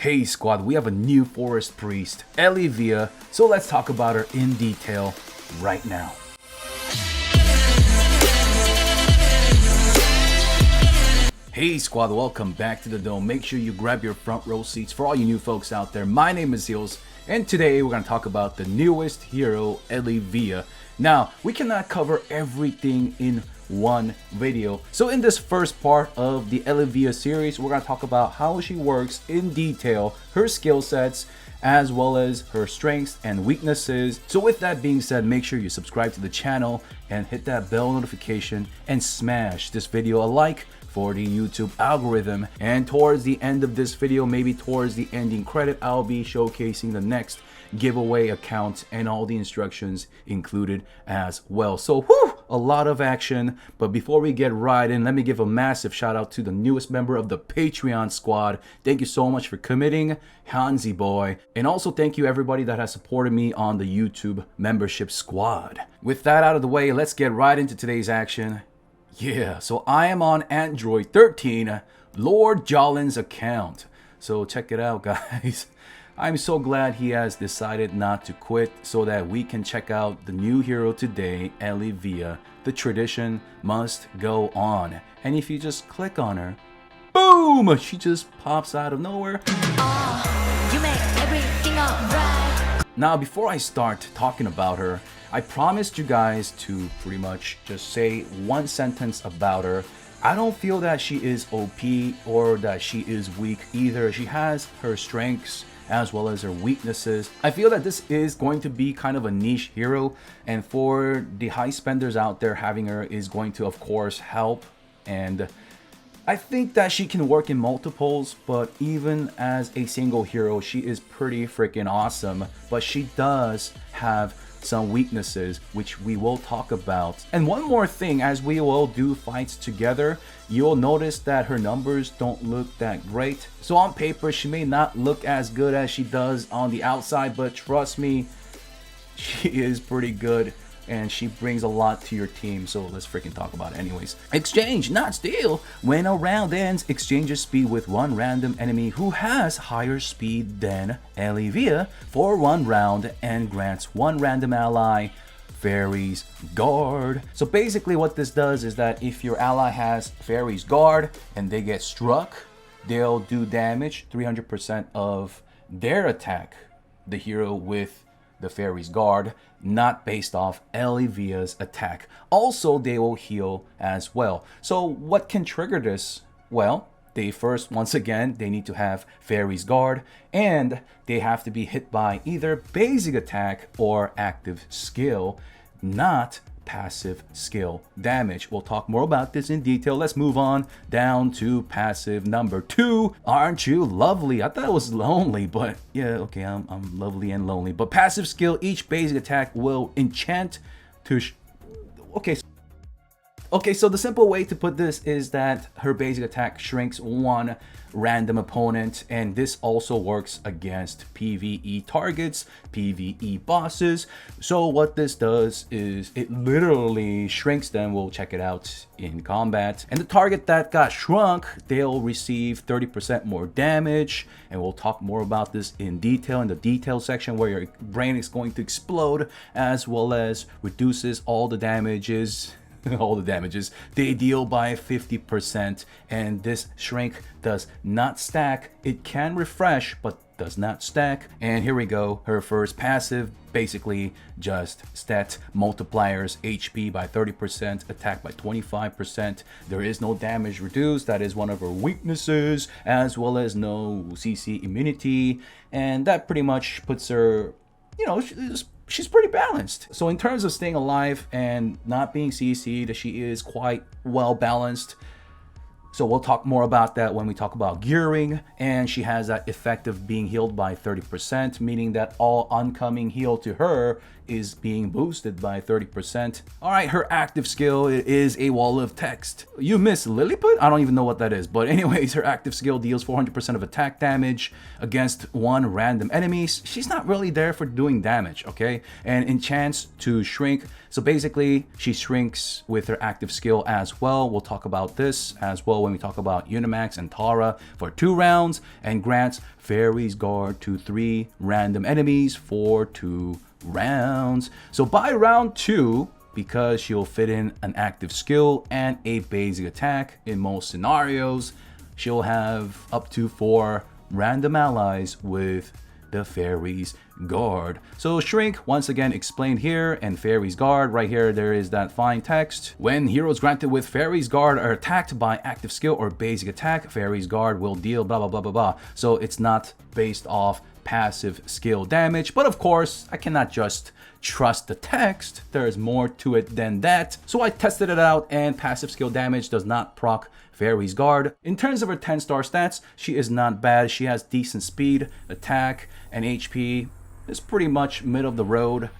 Hey squad, we have a new forest priest, Elyvia, so let's talk about her in detail right now. Hey squad, welcome back to the dome. Make sure you grab your front row seats for all you new folks out there. My name is Zeals, and today we're going to talk about the newest hero, Elyvia. Now, we cannot cover everything in one video, so in this first part of the Elyvia series, we're going to talk about how she works in detail, her skill sets, as well as her strengths and weaknesses. So with that being said, make sure you subscribe to the channel and hit that bell notification and smash this video a like for the YouTube algorithm. And towards the end of this video, maybe towards the ending credit, I'll be showcasing the next giveaway account and all the instructions included as well. So a lot of action. But before we get right in, let me give a massive shout out to the newest member of the Patreon squad. Thank you so much for committing, Hansi boy. And also thank you everybody that has supported me on the YouTube membership squad. With that out of the way, let's get right into today's action. Yeah, so I am on Android 13, Lord Jolin's account. So check it out, guys. I'm so glad he has decided not to quit so that we can check out the new hero today, Elyvia. The tradition must go on. And if you just click on her, boom! She just pops out of nowhere. You make everything alright. Now, before I start talking about her, I promised you guys to pretty much just say one sentence about her. I don't feel that she is OP or that she is weak either. She has her strengths as well as her weaknesses. I feel that this is going to be kind of a niche hero, and for the high spenders out there, having her is going to of course help. And I think that she can work in multiples, but even as a single hero, she is pretty freaking awesome. But she does have some weaknesses, which we will talk about. And one more thing, as we will do fights together, you'll notice that her numbers don't look that great. So on paper, she may not look as good as she does on the outside, but trust me, she is pretty good and she brings a lot to your team. So let's freaking talk about it anyways. Exchange, not steal. When a round ends, exchange your speed with one random enemy who has higher speed than Elyvia for 1 round and grants one random ally Fairy's Guard. So basically what this does is that if your ally has Fairy's Guard and they get struck, they'll do damage 300% of their attack, the hero with the Fairy's Guard, not based off Elyvia's attack. Also, they will heal as well. So what can trigger this? Well, they first, once again, they need to have Fairy's Guard, and they have to be hit by either basic attack or active skill, not passive skill damage. We'll talk more about this in detail. Let's move on down to passive number 2. Aren't you lovely? I thought it was lonely, but yeah, okay, I'm lovely and lonely. But passive skill, each basic attack will enchant to Okay, so the simple way to put this is that her basic attack shrinks one random opponent, and this also works against PVE targets, PVE bosses. So what this does is it literally shrinks them. We'll check it out in combat. And the target that got shrunk, they'll receive 30% more damage, and we'll talk more about this in detail in the detail section where your brain is going to explode, as well as reduces all the damages they deal by 50%. And this shrink does not stack. It can refresh but does not stack. And here we go, her first passive basically just stat multipliers HP by 30%, attack by 25%. There is no damage reduced. That is one of her weaknesses, as well as no CC immunity, and that pretty much puts her, you know, she's pretty balanced. So in terms of staying alive and not being CC'd, she is quite well balanced. So we'll talk more about that when we talk about gearing. And she has that effect of being healed by 30%, meaning that all oncoming heal to her is being boosted by 30%. All right, her active skill is a wall of text. You miss Lilliput? I don't even know what that is. But anyways, her active skill deals 400% of attack damage against one random enemy. She's not really there for doing damage, okay? And enchants to shrink. So basically, she shrinks with her active skill as well. We'll talk about this as well well when we talk about Unimax and Tara for 2 rounds, and grants Fairy's Guard to 3 random enemies for 2 rounds. So by round 2, because she'll fit in an active skill and a basic attack in most scenarios, she'll have up to 4 random allies with the Fairy's Guard. So Shrink, once again explained here, and Fairy's Guard, right here there is that fine text. When heroes granted with Fairy's Guard are attacked by active skill or basic attack, Fairy's Guard will deal blah blah blah blah blah. So it's not based off passive skill damage, but of course I cannot just trust the text. There's more to it than that. So I tested it out, and passive skill damage does not proc Fairy's Guard. In terms of her 10-star stats, she is not bad. She has decent speed, attack, and HP. It's pretty much mid of the road.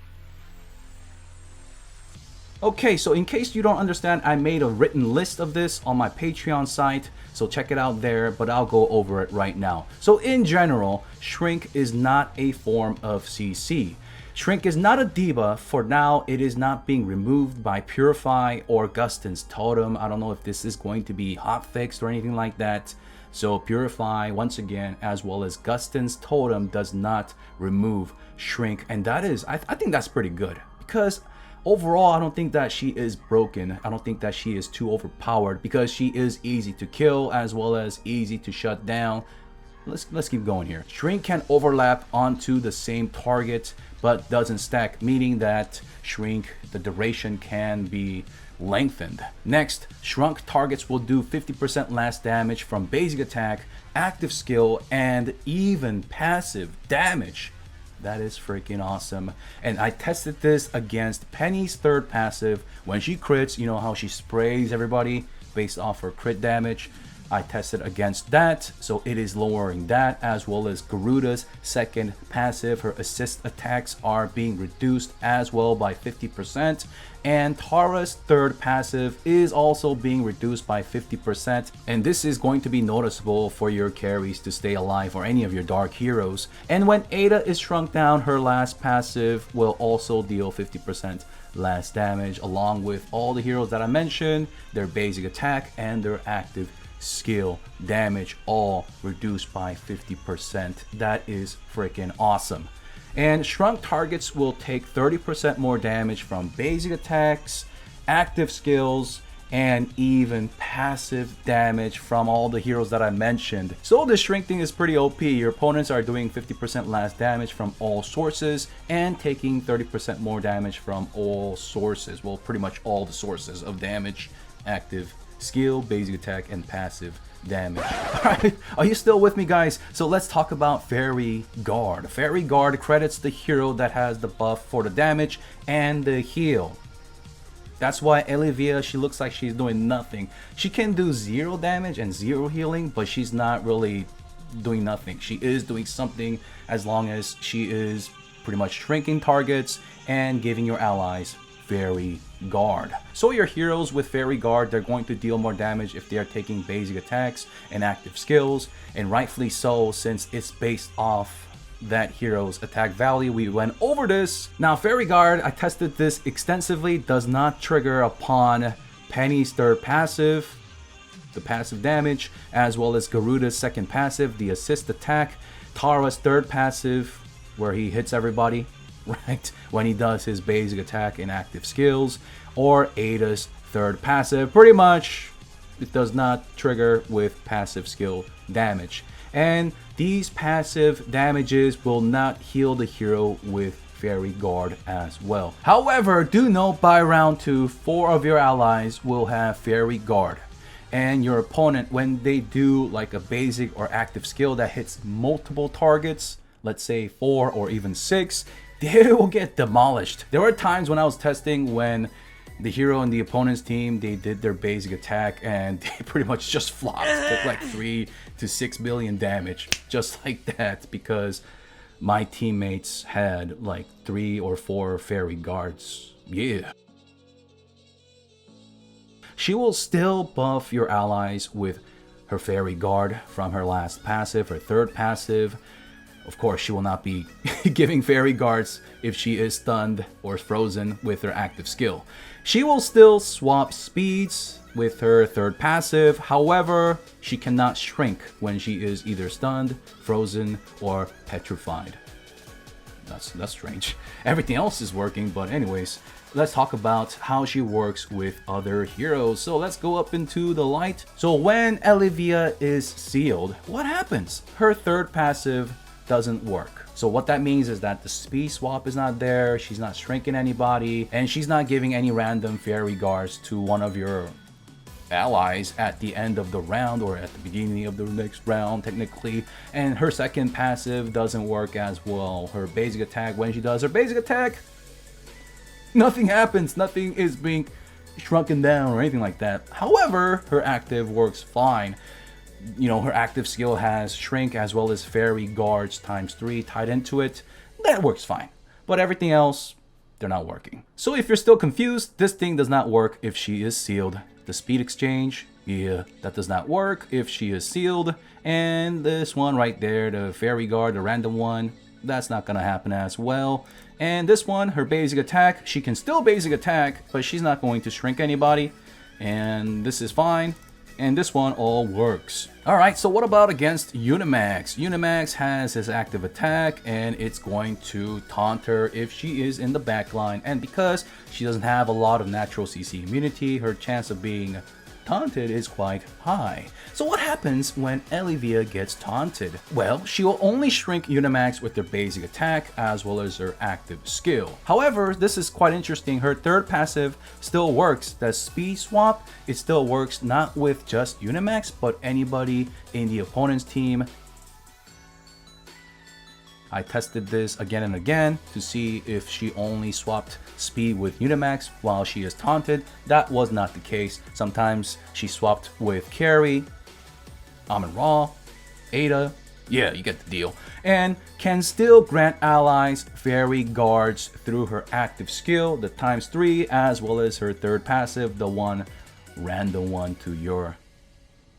Okay, so in case you don't understand, I made a written list of this on my Patreon site, so check it out there, but I'll go over it right now. So in general, Shrink is not a form of CC. Shrink is not a debuff. For now, it is not being removed by Purify or Gustin's Totem. I don't know if this is going to be hotfixed or anything like that. So Purify, once again, as well as Gustin's Totem, does not remove Shrink. And that is, I think that's pretty good. Because overall, I don't think that she is broken. I don't think that she is too overpowered, because she is easy to kill as well as easy to shut down. Let's keep going here. Shrink can overlap onto the same target, but doesn't stack, meaning that Shrink, the duration can be lengthened. Next, shrunk targets will do 50% less damage from basic attack, active skill, and even passive damage. That is freaking awesome. And I tested this against Penny's 3rd passive. When she crits, you know how she sprays everybody based off her crit damage. I tested against that, so it is lowering that, as well as Garuda's 2nd passive. Her assist attacks are being reduced as well by 50%, and Tara's 3rd passive is also being reduced by 50%, and this is going to be noticeable for your carries to stay alive or any of your dark heroes. And when Ada is shrunk down, her last passive will also deal 50% less damage, along with all the heroes that I mentioned, their basic attack and their active skill damage, all reduced by 50%. That is freaking awesome. And shrunk targets will take 30% more damage from basic attacks, active skills, and even passive damage from all the heroes that I mentioned. So the shrink thing is pretty OP. Your opponents are doing 50% less damage from all sources and taking 30% more damage from all sources. Well, pretty much all the sources of damage: active, skill, basic attack, and passive damage. Alright, are you still with me, guys? So let's talk about Fairy Guard. Fairy Guard credits the hero that has the buff for the damage and the heal. That's why Elyvia, she looks like she's doing nothing. She can do 0 damage and 0 healing, but she's not really doing nothing. She is doing something as long as she is pretty much shrinking targets and giving your allies Fairy Guard. So your heroes with Fairy Guard, they're going to deal more damage if they are taking basic attacks and active skills, and rightfully so, since it's based off that hero's attack value. We went over this. Now Fairy Guard, I tested this extensively, does not trigger upon Penny's 3rd passive, the passive damage, as well as Garuda's 2nd passive, the assist attack, Tara's 3rd passive, where he hits everybody, right, when he does his basic attack and active skills, or Ada's 3rd passive. Pretty much it does not trigger with passive skill damage, and these passive damages will not heal the hero with Fairy Guard as well. However, do note by round 2, 4 of your allies will have Fairy Guard, and your opponent, when they do like a basic or active skill that hits multiple targets, let's say 4 or even 6, they will get demolished. There were times when I was testing when the hero and the opponent's team, they did their basic attack and they pretty much just flopped, took like 3 to 6 billion damage, just like that, because my teammates had like 3 or 4 Fairy Guards. Yeah. She will still buff your allies with her Fairy Guard from her last passive, her 3rd passive. Of course, she will not be giving Fairy Guards if she is stunned or frozen with her active skill. She will still swap speeds with her third passive. However, she cannot shrink when she is either stunned, frozen, or petrified. That's strange. Everything else is working, but anyways, let's talk about how she works with other heroes. So let's go up into the light. So when Elyvia is sealed, what happens? Her third passive doesn't work. So what that means is that the speed swap is not there, she's not shrinking anybody, and she's not giving any random fairy guards to one of your allies at the end of the round or at the beginning of the next round technically. And her second passive doesn't work as well. Her basic attack, when she does her basic attack, nothing happens, nothing is being shrunken down or anything like that. However, her active works fine. You know, her active skill has shrink as well as fairy guards ×3 tied into it. That works fine, but everything else, they're not working. So if you're still confused, this thing does not work if she is sealed. The speed exchange, yeah, that does not work if she is sealed. And this one right there, the fairy guard, the random one, that's not gonna happen as well. And this one, her basic attack, she can still basic attack, but she's not going to shrink anybody. And this is fine. And this one all works. Alright, so what about against Unimax? Unimax has his active attack, and it's going to taunt her if she is in the backline. And because she doesn't have a lot of natural CC immunity, her chance of being taunted is quite high. So what happens when Elyvia gets taunted? Well, she will only shrink Unimax with her basic attack as well as her active skill. However, this is quite interesting. Her third passive still works. The speed swap, it still works not with just Unimax, but anybody in the opponent's team. I tested this again and again to see if she only swapped speed with Unimax while she is taunted. That was not the case. Sometimes she swapped with Carry, Amon-Ra, Ada, yeah, you get the deal, and can still grant allies fairy guards through her active skill, the ×3, as well as her third passive, the one random one to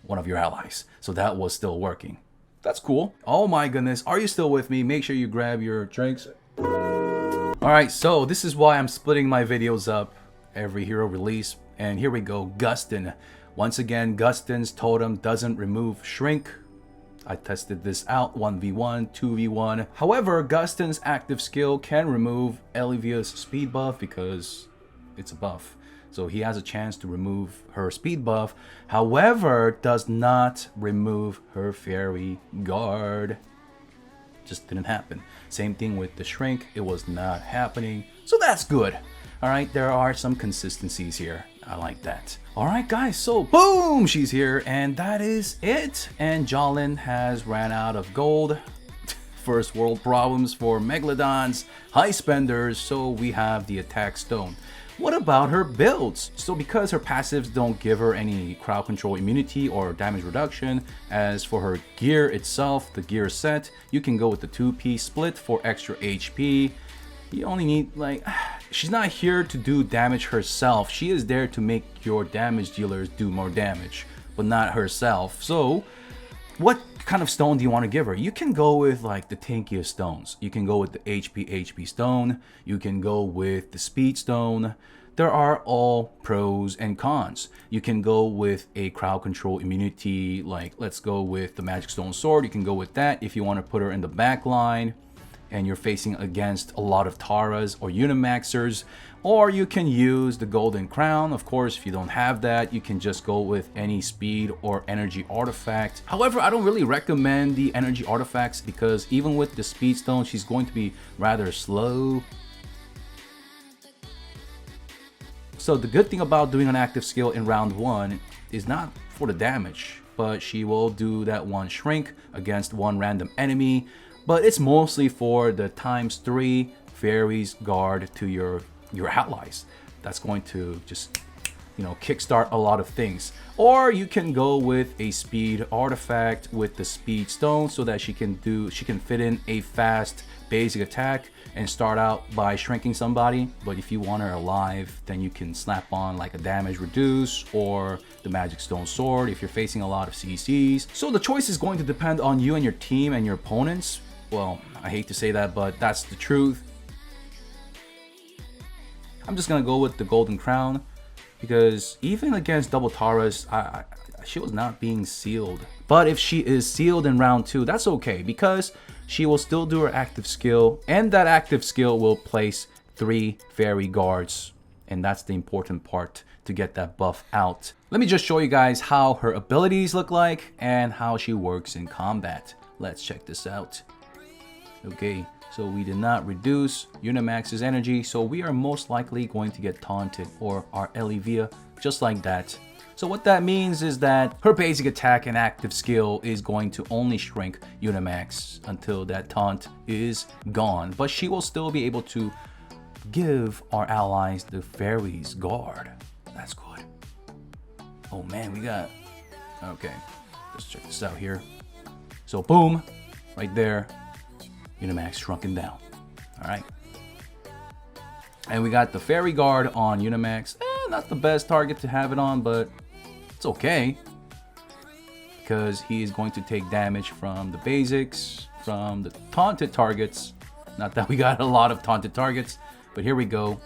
one of your allies. So that was still working. That's cool. Oh my goodness, are you still with me? Make sure you grab your drinks. Alright, so this is why I'm splitting my videos up every hero release. And here we go, Gustin. Once again, Gustin's totem doesn't remove shrink. I tested this out, 1v1, 2v1. However, Gustin's active skill can remove Elyvia's speed buff because it's a buff. So he has a chance to remove her speed buff. However, does not remove her fairy guard. Just didn't happen. Same thing with the shrink. It was not happening. So that's good. All right, there are some consistencies here. I like that. All right, guys. So boom, she's here. And that is it. And Jolin has ran out of gold. First world problems for Megalodons, high spenders. So we have the attack stone. What about her builds? So because her passives don't give her any crowd control immunity or damage reduction, as for her gear itself, the gear set, you can go with the 2-piece split for extra HP. You only need, like, she's not here to do damage herself. She is there to make your damage dealers do more damage, but not herself. So what kind of stone do you want to give her? You can go with like the tankiest stones. You can go with the HP stone. You can go with the speed stone. There are all pros and cons. You can go with a crowd control immunity, like let's go with the magic stone sword. You can go with that if you want to put her in the back line and you're facing against a lot of Taras or Unimaxers. Or you can use the golden crown. Of course, if you don't have that, you can just go with any speed or energy artifact. However, I don't really recommend the energy artifacts because even with the speed stone, she's going to be rather slow. So the good thing about doing an active skill in round 1 is not for the damage, but she will do that one shrink against one random enemy. But it's mostly for the ×3 fairies guard to your allies. That's going to just, you know, kickstart a lot of things. Or you can go with a speed artifact with the speed stone so that she can fit in a fast basic attack and start out by shrinking somebody. But if you want her alive, then you can slap on like a damage reduce or the magic stone sword if you're facing a lot of CCs. So the choice is going to depend on you and your team and your opponents. Well, I hate to say that, but that's the truth. I'm just gonna go with the golden crown because even against double Taurus, she was not being sealed. But if she is sealed in round 2, that's okay, because she will still do her active skill, and that active skill will place 3 fairy guards, and that's the important part to get that buff out. Let me just show you guys how her abilities look like and how she works in combat. Let's check this out. Okay, so we did not reduce Unimax's energy, so we are most likely going to get taunted, or our Elyvia, just like that. So what that means is that her basic attack and active skill is going to only shrink Unimax until that taunt is gone. But she will still be able to give our allies the Fairy's Guard. That's good. Oh man, we got... Okay, let's check this out here. So boom, right there, Unimax shrunken down. Alright. And we got the Fairy Guard on Unimax. Not the best target to have it on, but it's okay, because he is going to take damage from the basics, from the taunted targets. Not that we got a lot of taunted targets, but here we go.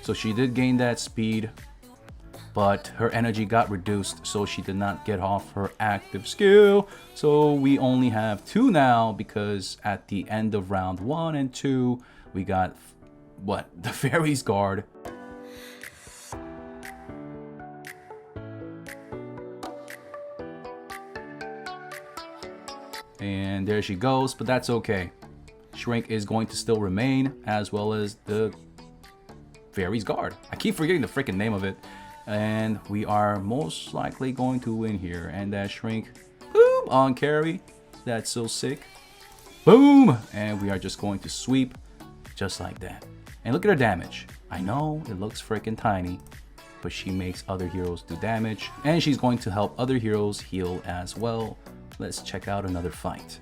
So she did gain that speed, but her energy got reduced, so she did not get off her active skill. So we only have 2 now, because at the end of round 1 and 2, we got, what, the Fairy's Guard. And there she goes, but that's okay. Shrink is going to still remain, as well as the Fairy's Guard. I keep forgetting the freaking name of it. And we are most likely going to win here. And that Shrink, boom, on carry. That's so sick. Boom! And we are just going to sweep just like that. And look at her damage. I know it looks freaking tiny, but she makes other heroes do damage. And she's going to help other heroes heal as well. Let's check out another fight.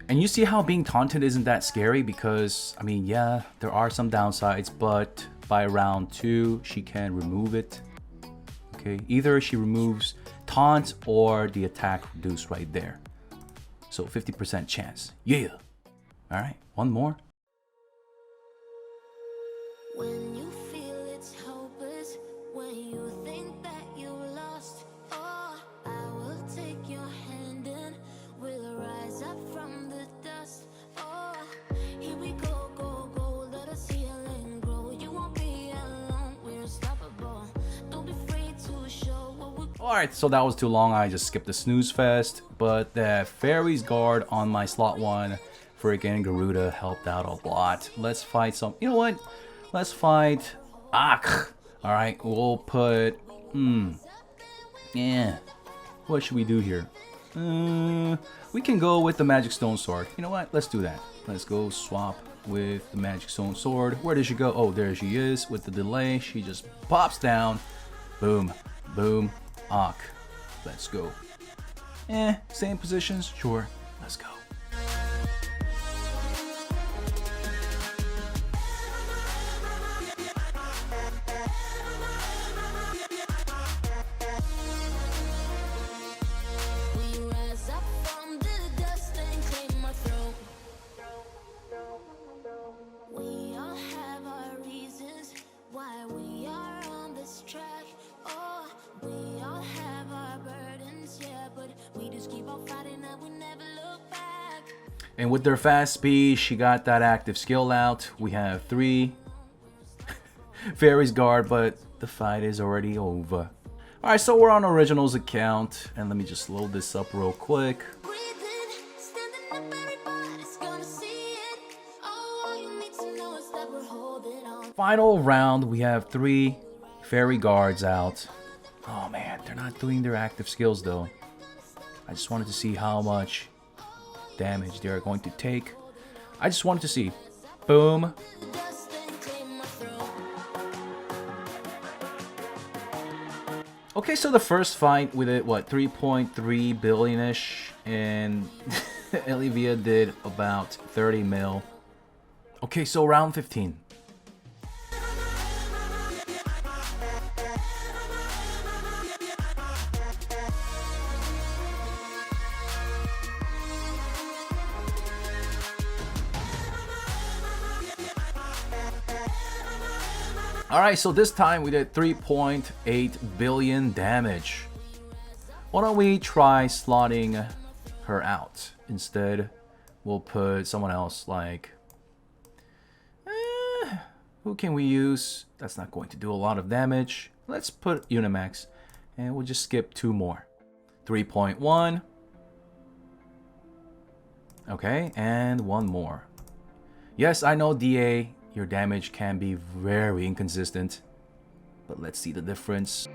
And you see how being taunted isn't that scary, because, I mean, yeah, there are some downsides, but by round 2, she can remove it. Okay, either she removes taunt or the attack reduced right there. So 50% chance. Yeah. All right, one more. When you feel it's hopeless, when you think that you lost, oh, I will take your hand and we'll rise up from the dust. Oh, here we go, go, go, let us heal and grow. You won't be alone, we're unstoppable. Don't be afraid to show what we're... Alright, so that was too long. I just skipped the snooze fest, but the Fairy's Guard on my slot 1, freaking Garuda, helped out a lot. Let's fight some... You know what? Let's fight Ak. Alright, we'll put... Yeah. What should we do here? We can go with the Magic Stone Sword. You know what? Let's do that. Let's go swap with the Magic Stone Sword. Where did she go? Oh, there she is. With the delay, she just pops down. Boom. Boom. Ak. Let's go. Same positions? Sure. Let's go. And with their fast speed, she got that active skill out. We have 3 Fairy's Guard, but the fight is already over. Alright, so we're on Original's account, and let me just load this up real quick. Final round, we have 3 fairy guards out. Oh man, they're not doing their active skills though. I just wanted to see how much damage they are going to take. I just wanted to see. Boom. Okay, so the first fight we did, what, 3.3 billion-ish, and Elyvia did about 30 mil. Okay, so round 15. Alright, so this time we did 3.8 billion damage. Why don't we try slotting her out? Instead, we'll put someone else like... who can we use? That's not going to do a lot of damage. Let's put Unimax. And we'll just skip 2 more. 3.1. Okay, and 1 more. Yes, I know DA. Your damage can be very inconsistent, but let's see the difference.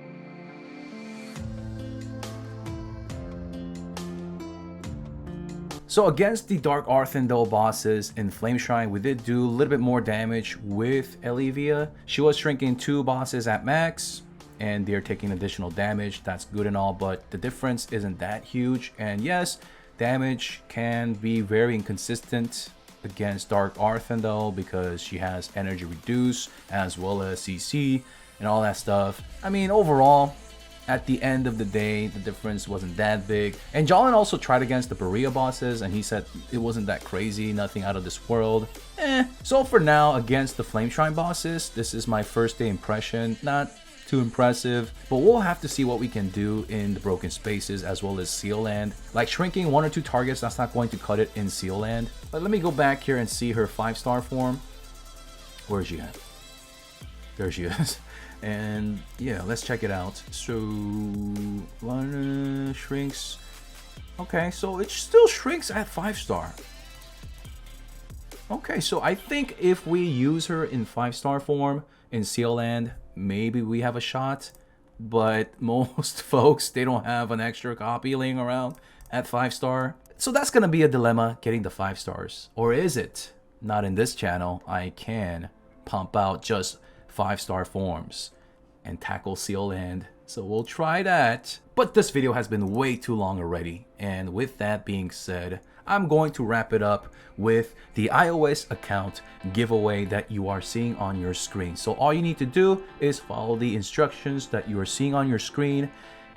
So against the Dark Arthindel bosses in Flame Shrine, we did do a little bit more damage with Elyvia. She was shrinking 2 bosses at max, and they're taking additional damage. That's good and all, but the difference isn't that huge. And yes, damage can be very inconsistent against Dark Arthindel because she has energy reduce as well as CC and all that stuff. I mean, overall, at the end of the day, the difference wasn't that big. And Jolin also tried against the Berea bosses, and he said it wasn't that crazy, nothing out of this world. So for now, against the Flame Shrine bosses, this is my first day impression. Not too impressive, but we'll have to see what we can do in the Broken Spaces as well as Seal Land. Like shrinking 1 or 2 targets, that's not going to cut it in Seal Land. But let me go back here and see her 5-star form. Where is she at? There she is. And yeah, let's check it out. So shrinks. Okay, so it still shrinks at 5-star. Okay, so I think if we use her in 5-star form in Seal Land, maybe we have a shot. But most folks, they don't have an extra copy laying around at 5-star. So that's gonna be a dilemma, getting the 5 stars. Or is it? Not in this channel. I can pump out just 5-star forms and tackle Seal Land. So we'll try that. But this video has been way too long already. And with that being said, I'm going to wrap it up with the iOS account giveaway that you are seeing on your screen. So all you need to do is follow the instructions that you are seeing on your screen,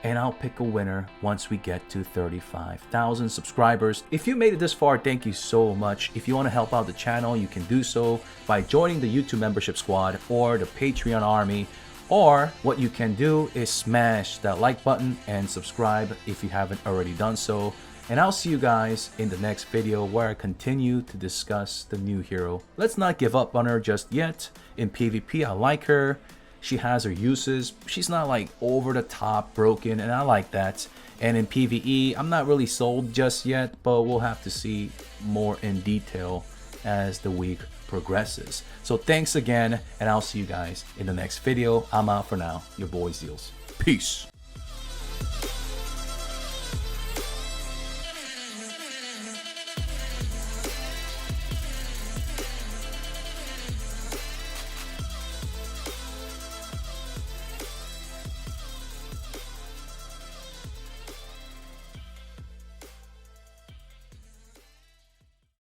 and I'll pick a winner once we get to 35,000 subscribers. If you made it this far, thank you so much. If you want to help out the channel, you can do so by joining the YouTube membership squad or the Patreon army. Or what you can do is smash that like button and subscribe if you haven't already done so. And I'll see you guys in the next video where I continue to discuss the new hero. Let's not give up on her just yet. In PvP, I like her. She has her uses. She's not like over the top broken, and I like that. And in PvE, I'm not really sold just yet, but we'll have to see more in detail as the week progresses. So thanks again, and I'll see you guys in the next video. I'm out for now. Your boy Zeals. Peace.